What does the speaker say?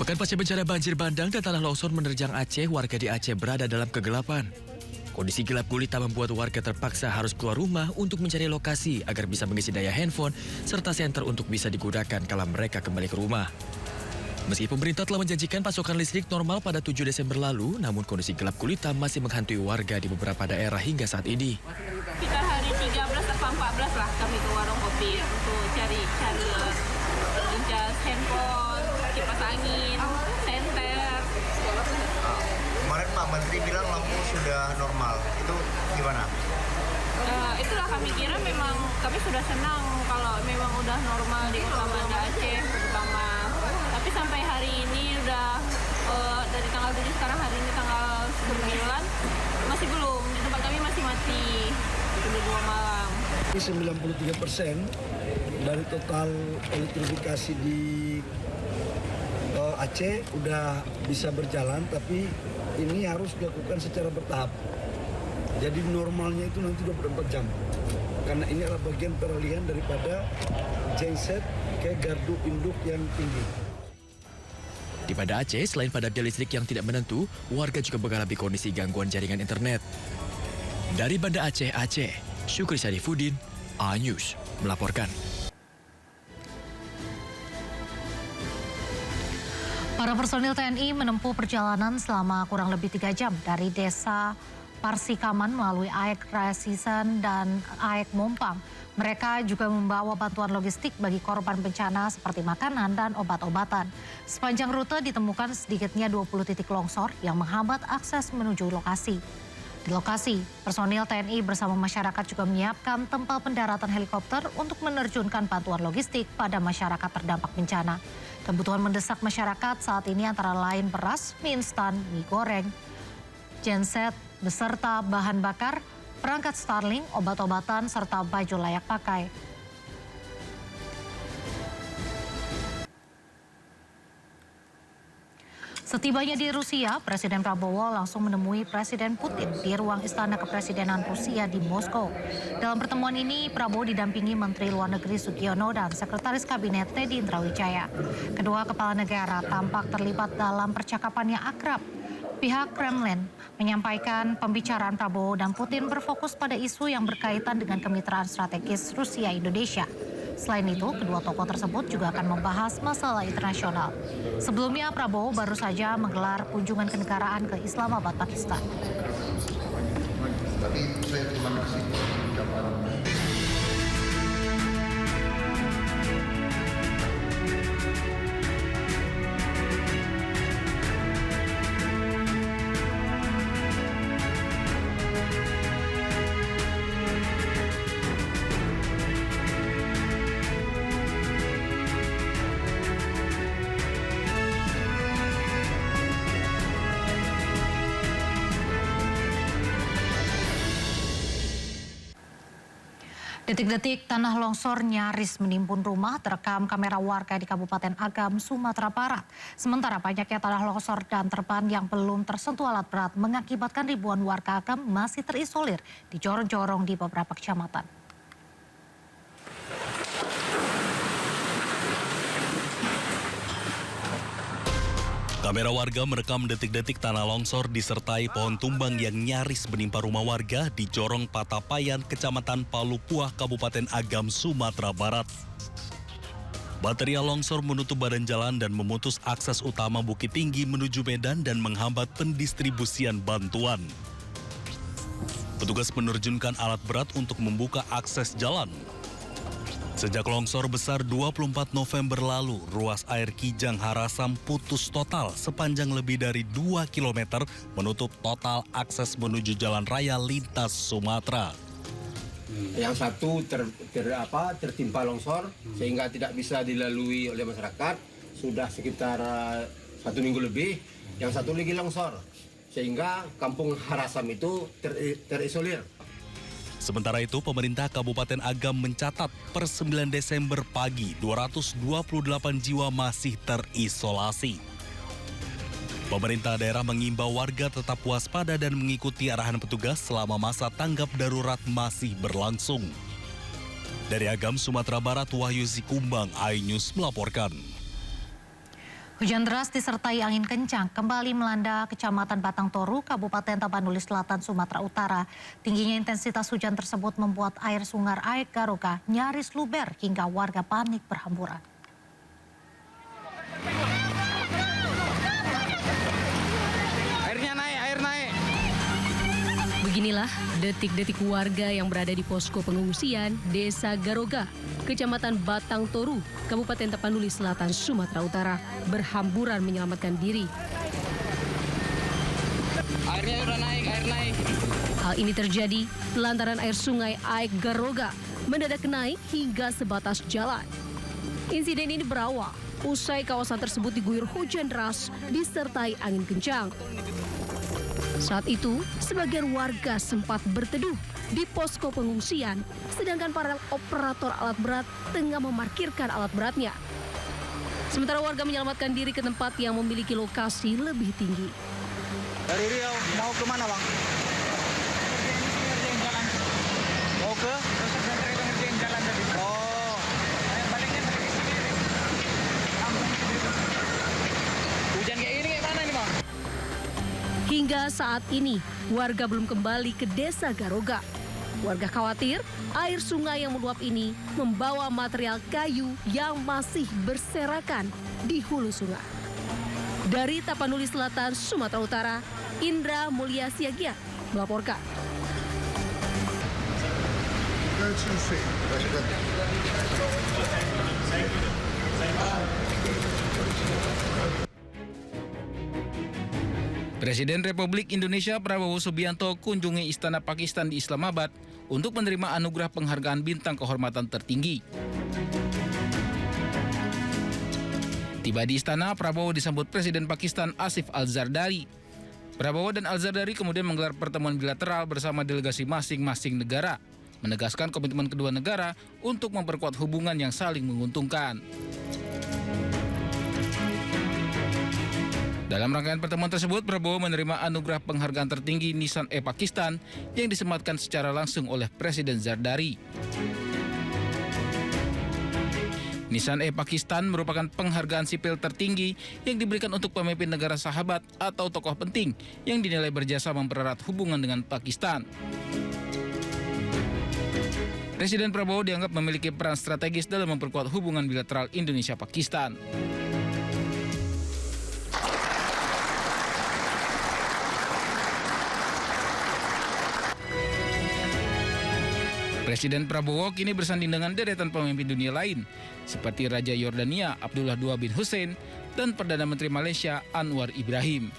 Sepekan pasca bencana banjir bandang dan tanah longsor menerjang Aceh, warga di Aceh berada dalam kegelapan. Kondisi gelap gulita membuat warga terpaksa harus keluar rumah untuk mencari lokasi agar bisa mengisi daya handphone serta senter untuk bisa digunakan kala mereka kembali ke rumah. Meski pemerintah telah menjanjikan pasokan listrik normal pada 7 Desember lalu, namun kondisi gelap gulita masih menghantui warga di beberapa daerah hingga saat ini. Sekitar hari 13 atau 14 lah kami ke warung kopi untuk cari jas handphone, kipas angin, senter. Kemarin Pak Menteri bilang lampu sudah normal, itu gimana? Itulah kami kira memang kami sudah senang kalau memang udah normal di Kota Banda Aceh terutama. Tapi sampai hari ini udah dari tanggal 7 sekarang hari ini tanggal 9 masih belum, di tempat kami masih mati. Sudah 2 malam. 93% dari total elektrifikasi di Aceh udah bisa berjalan, tapi ini harus dilakukan secara bertahap. Jadi normalnya itu nanti 24 jam. Karena ini adalah bagian peralihan daripada genset ke gardu induk yang tinggi. Di Banda Aceh, selain padamnya listrik yang tidak menentu, warga juga mengalami kondisi gangguan jaringan internet. Dari Banda Aceh, Syukri Syarifuddin, A-News melaporkan. Para personil TNI menempuh perjalanan selama kurang lebih 3 jam dari desa Parsikaman melalui Aek Rasisan dan Aek Mompang. Mereka juga membawa bantuan logistik bagi korban bencana seperti makanan dan obat-obatan. Sepanjang rute ditemukan sedikitnya 20 titik longsor yang menghambat akses menuju lokasi. Di lokasi, personil TNI bersama masyarakat juga menyiapkan tempat pendaratan helikopter untuk menerjunkan bantuan logistik pada masyarakat terdampak bencana. Kebutuhan mendesak masyarakat saat ini antara lain beras, mie instan, mie goreng, genset, beserta bahan bakar, perangkat Starlink, obat-obatan, serta baju layak pakai. Setibanya di Rusia, Presiden Prabowo langsung menemui Presiden Putin di ruang Istana Kepresidenan Rusia di Moskow. Dalam pertemuan ini, Prabowo didampingi Menteri Luar Negeri Sugiono dan Sekretaris Kabinet Teddy Indrawijaya. Kedua kepala negara tampak terlibat dalam percakapan yang akrab. Pihak Kremlin menyampaikan pembicaraan Prabowo dan Putin berfokus pada isu yang berkaitan dengan kemitraan strategis Rusia-Indonesia. Selain itu, kedua tokoh tersebut juga akan membahas masalah internasional. Sebelumnya, Prabowo baru saja menggelar kunjungan kenegaraan ke Islamabad, Pakistan. Detik-detik tanah longsor nyaris menimbun rumah terekam kamera warga di Kabupaten Agam, Sumatera Barat. Sementara banyaknya tanah longsor dan terpan yang belum tersentuh alat berat mengakibatkan ribuan warga Agam masih terisolir di jorong-jorong di beberapa kecamatan. Kamera warga merekam detik-detik tanah longsor disertai pohon tumbang yang nyaris menimpa rumah warga di Jorong Patapayan, Kecamatan Palupuah, Kabupaten Agam, Sumatera Barat. Material longsor menutup badan jalan dan memutus akses utama Bukit Tinggi menuju Medan dan menghambat pendistribusian bantuan. Petugas menerjunkan alat berat untuk membuka akses jalan. Sejak longsor besar 24 November lalu, ruas air Kijang Harasam putus total sepanjang lebih dari 2 km menutup total akses menuju jalan raya lintas Sumatera. Yang satu tertimpa longsor sehingga tidak bisa dilalui oleh masyarakat sudah sekitar 1 minggu lebih. Yang satu lagi longsor sehingga kampung Harasam itu terisolir. Sementara itu, pemerintah Kabupaten Agam mencatat per 9 Desember pagi 228 jiwa masih terisolasi. Pemerintah daerah mengimbau warga tetap waspada dan mengikuti arahan petugas selama masa tanggap darurat masih berlangsung. Dari Agam, Sumatera Barat, Wahyu Zikumbang, iNews melaporkan. Hujan deras disertai angin kencang kembali melanda Kecamatan Batang Toru, Kabupaten Tapanuli Selatan, Sumatera Utara. Tingginya intensitas hujan tersebut membuat air sungai Aek Garoga nyaris luber hingga warga panik berhamburan. Air naik. Beginilah detik-detik warga yang berada di posko pengungsian Desa Garoga, Kecamatan Batang Toru, Kabupaten Tapanuli Selatan, Sumatera Utara, berhamburan menyelamatkan diri. Airnya udah naik, air naik. Hal ini terjadi lantaran air sungai Aek Garoga mendadak naik hingga sebatas jalan. Insiden ini berawal usai kawasan tersebut diguyur hujan deras disertai angin kencang. Saat itu, sebagian warga sempat berteduh di posko pengungsian, sedangkan para operator alat berat tengah memarkirkan alat beratnya. Sementara warga menyelamatkan diri ke tempat yang memiliki lokasi lebih tinggi. Dari Riau mau ke mana, Bang? Mau ke? Jalan tadi. Oh. Baliknya dari sini. Hujan kayak gini kayak mana ini, Bang? Hingga saat ini, warga belum kembali ke Desa Garoga. Warga khawatir air sungai yang meluap ini membawa material kayu yang masih berserakan di hulu sungai. Dari Tapanuli Selatan, Sumatera Utara, Indra Mulia Siagia melaporkan. Presiden Republik Indonesia Prabowo Subianto kunjungi Istana Pakistan di Islamabad untuk menerima anugerah penghargaan bintang kehormatan tertinggi. Tiba di istana, Prabowo disambut Presiden Pakistan Asif Al-Zardari. Prabowo dan Al-Zardari kemudian menggelar pertemuan bilateral bersama delegasi masing-masing negara, menegaskan komitmen kedua negara untuk memperkuat hubungan yang saling menguntungkan. Dalam rangkaian pertemuan tersebut, Prabowo menerima anugerah penghargaan tertinggi Nissan-e Pakistan yang disematkan secara langsung oleh Presiden Zardari. Nissan-e Pakistan merupakan penghargaan sipil tertinggi yang diberikan untuk pemimpin negara sahabat atau tokoh penting yang dinilai berjasa mempererat hubungan dengan Pakistan. Presiden Prabowo dianggap memiliki peran strategis dalam memperkuat hubungan bilateral Indonesia-Pakistan. Presiden Prabowo kini bersanding dengan deretan pemimpin dunia lain, seperti Raja Yordania Abdullah II bin Hussein dan Perdana Menteri Malaysia Anwar Ibrahim.